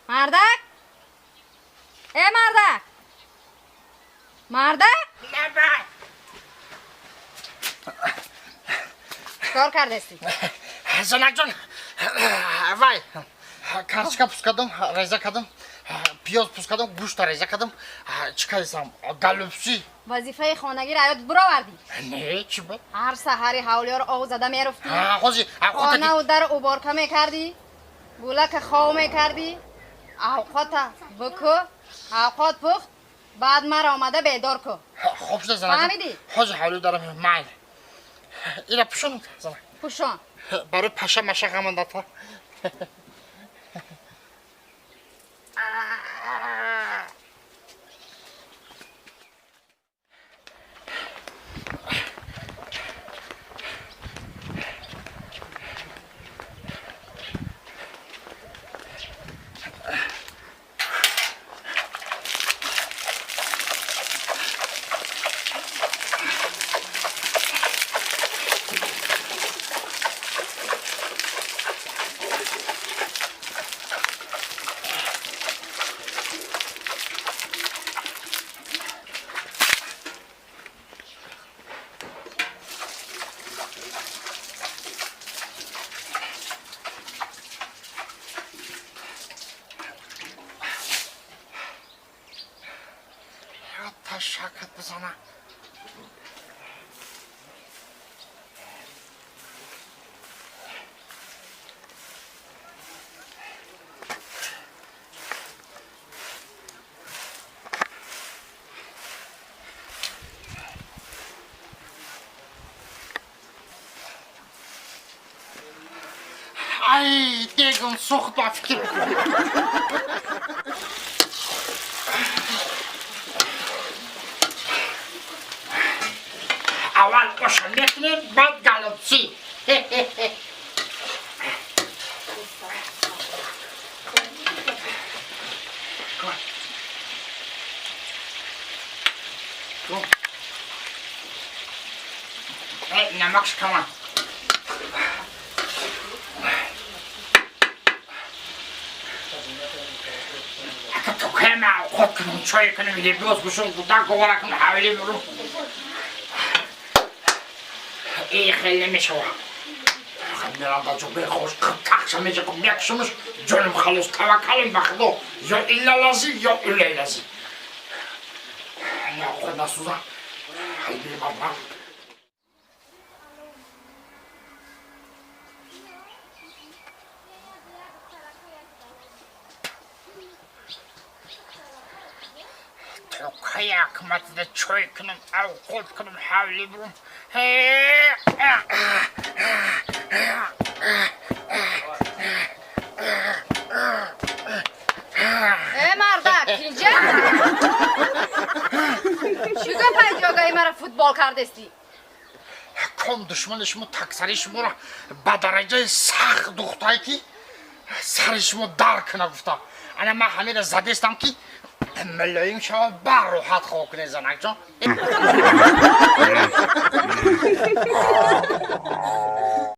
مردک ای مردک مردک کار کردستی زنک جان وای کارچکا پوست کردم ریزه کردم پیاز پوست کردم گوشت ریزه کردم چیکار گلوپسی وظیفه خانگی را یاد برآوردی نه چی بود هر سحری حولیار آو زده میرفتی خوزی خانه و در اوبارکه میکردی گولک خواو میکردی اوقات بکو اوقات پخت بعد مرا آمده بیدار کو خوب شده زنک فهمیدی؟ خوزی حالی دارم مایل اینا پوشون زنک پوشان برای پشه مشه غمنده تا تشکت بزنم ای دیگم سخت با فکر اول قشن میکنیم بعد گلوپسی نمکش کمان تو کمه خود کنم چای کنم یه بیوز بشون بودن گوارا کنم حوالی برو ای خیلی میشوه میرم دا جو بخوش تقسم میشه کم یکشمش جانم خلاص توکلم بخدا یا ایلا لازی یا اولی لازی نه خود نسوزم خیلی بابا تو که حکمت ده چای کنم او خود کنم حولی برم ای مردک کیلجه چیگه پیجاگه مرا فوتبال کردستی کم دشمن شما تکسری شما را به درجه سخت دختایی که سر شما درک نگفتا انا من همه را زدستم که ملایم شما بر روحت خواه کنه زنک جان